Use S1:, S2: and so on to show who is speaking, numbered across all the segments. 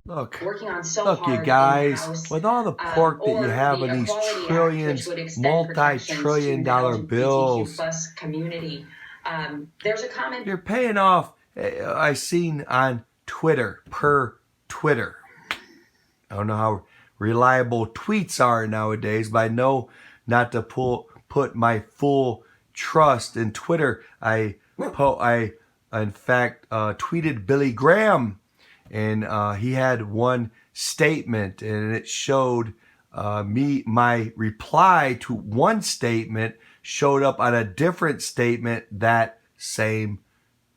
S1: Look,
S2: working on so
S1: look, you
S2: hard in the
S1: guys,
S2: House,
S1: with all the pork that you
S2: or
S1: have
S2: the
S1: in these
S2: Equality Act, which
S1: trillions,
S2: would extend protections
S1: multi-trillion
S2: to the
S1: dollar
S2: LGBTQ
S1: bills,
S2: plus community. There's a common.
S1: you're paying off. I seen on Twitter, per Twitter. I don't know how reliable tweets are nowadays, but I know not to put my full trust in Twitter. I in fact tweeted Billy Graham, and he had one statement, and it showed my reply to one statement showed up on a different statement that same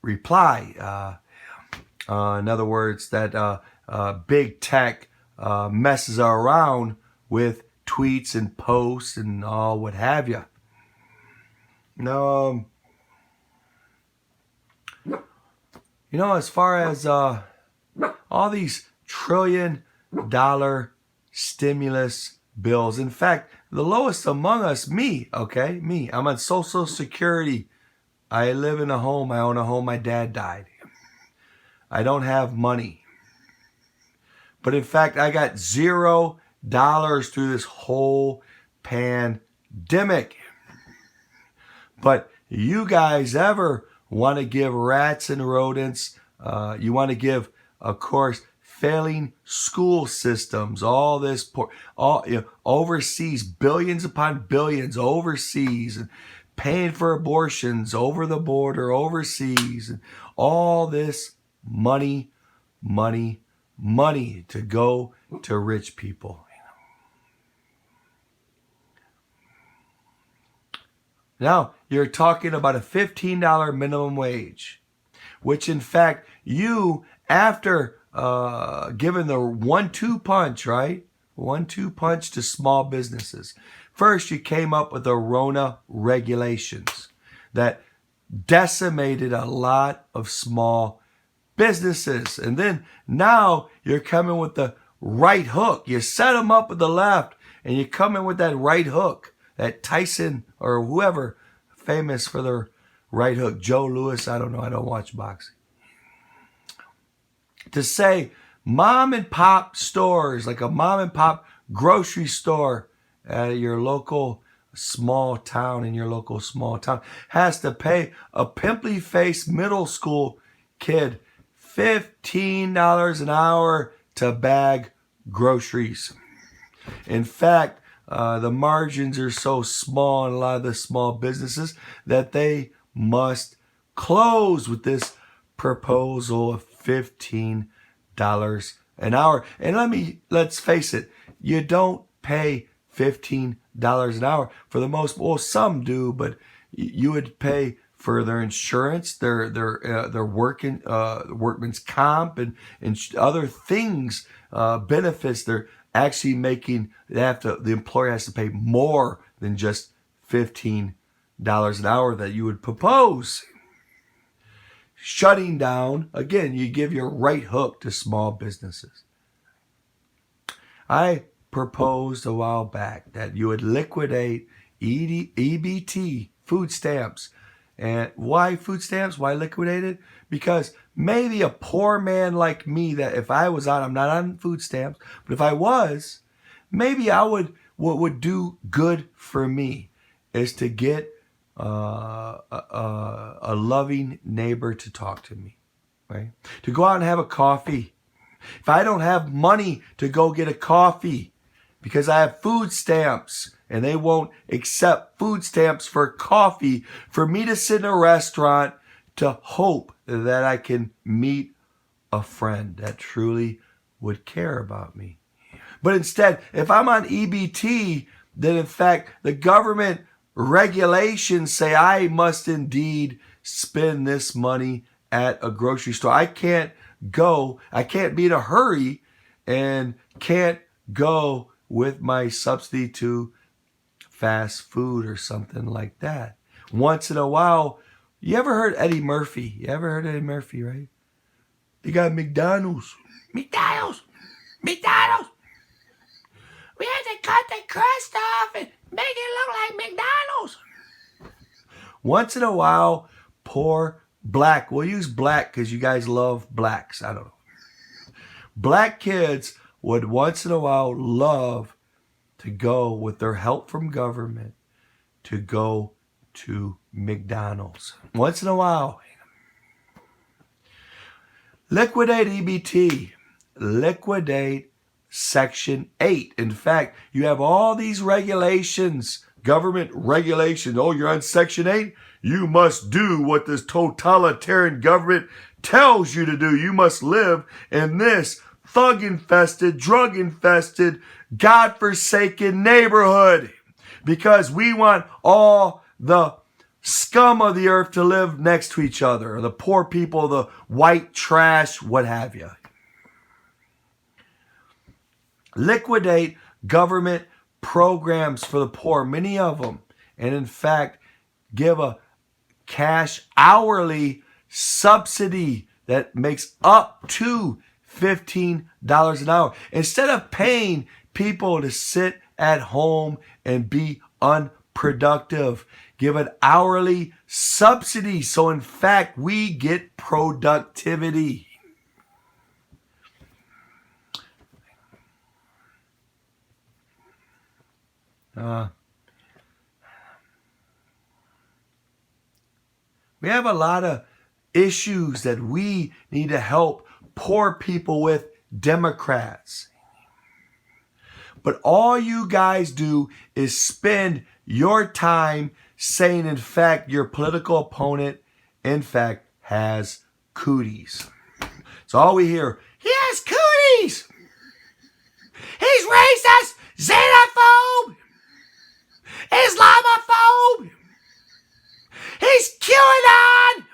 S1: reply. In other words, that big tech messes around with tweets and posts and all what have you. No, as far as all these $1 trillion stimulus bills, in fact, the lowest among us, me, okay, me, I'm on Social Security. I live in a home. I own a home. My dad died. I don't have money. But in fact, I got $0 through this whole pandemic. But you guys ever want to give rats and rodents, you want to give, of course, failing school systems, all this, overseas, billions upon billions overseas, and paying for abortions over the border, overseas, and all this money, money, money to go to rich people. Now, you're talking about a $15 minimum wage, which in fact, you, after giving the 1-2 punch, right? 1-2 punch to small businesses. First, you came up with the RONA regulations that decimated a lot of small businesses. And then now you're coming with the right hook. You set them up with the left, and you come in with that right hook. That Tyson or whoever famous for their right hook, Joe Louis, I don't know, I don't watch boxing. To say mom and pop stores, like a mom and pop grocery store at your local small town, in your local small town, has to pay a pimply faced middle school kid $15 an hour to bag groceries. In fact, the margins are so small in a lot of the small businesses that they must close with this proposal of $15 an hour. And let's face it, you don't pay $15 an hour for the most. Well, some do, but you would pay for their insurance, their working workman's comp, and other things, benefits. They're actually making, the employer has to pay more than just $15 an hour that you would propose. Shutting down, again, you give your right hook to small businesses. I proposed a while back that you would liquidate EBT, food stamps. And why food stamps? Why liquidate it? Because maybe a poor man like me, that if I was I'm not on food stamps, but if I was, maybe what would do good for me is to get a loving neighbor to talk to me, right? To go out and have a coffee. If I don't have money to go get a coffee because I have food stamps and they won't accept food stamps for coffee, for me to sit in a restaurant to hope that I can meet a friend that truly would care about me. But instead, if I'm on EBT, then in fact, the government regulations say I must indeed spend this money at a grocery store. I can't be in a hurry and can't go with my subsidy to fast food or something like that. Once in a while, you ever heard Eddie Murphy? You ever heard Eddie Murphy, right? You got McDonald's. McDonald's. McDonald's. We had to cut the crust off and make it look like McDonald's. Once in a while, poor black. We'll use black because you guys love blacks. I don't know. Black kids would once in a while love to go with their help from government to go to McDonald's. Once in a while. Liquidate EBT. Liquidate Section 8. In fact, you have all these regulations, government regulations. Oh, you're on Section 8? You must do what this totalitarian government tells you to do. You must live in this thug-infested, drug-infested, God-forsaken neighborhood because we want all the scum of the earth to live next to each other. The poor people, the white trash, what have you. Liquidate government programs for the poor, many of them. And in fact, give a cash hourly subsidy that makes up to $15 an hour. Instead of paying people to sit at home and be unproductive, give an hourly subsidy. So in fact, we get productivity. We have a lot of issues that we need to help poor people with, Democrats. But all you guys do is spend your time saying, in fact, your political opponent, in fact, has cooties. So all we hear, he has cooties. He's racist, xenophobe, Islamophobe. He's QAnon.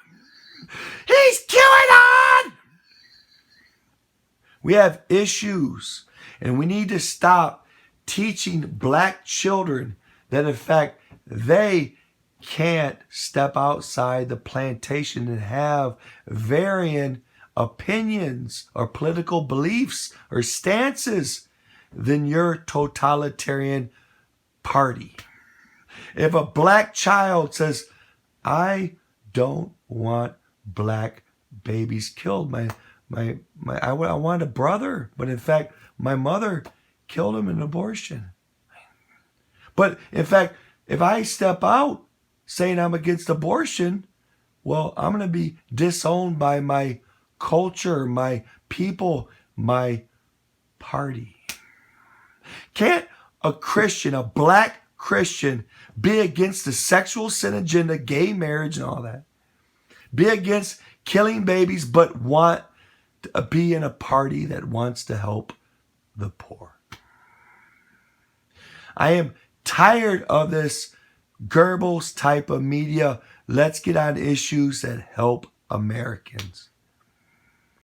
S1: He's QAnon. We have issues, and we need to stop teaching black children that, in fact, they can't step outside the plantation and have varying opinions or political beliefs or stances than your totalitarian party. If a black child says, I don't want black babies killed, I want a brother, but in fact, my mother killed him in abortion. But in fact, if I step out saying I'm against abortion, well, I'm going to be disowned by my culture, my people, my party. Can't a Christian, a black Christian, be against the sexual sin agenda, gay marriage and all that? Be against killing babies, but want to be in a party that wants to help the poor. I am tired of this Goebbels type of media. Let's get on issues that help Americans.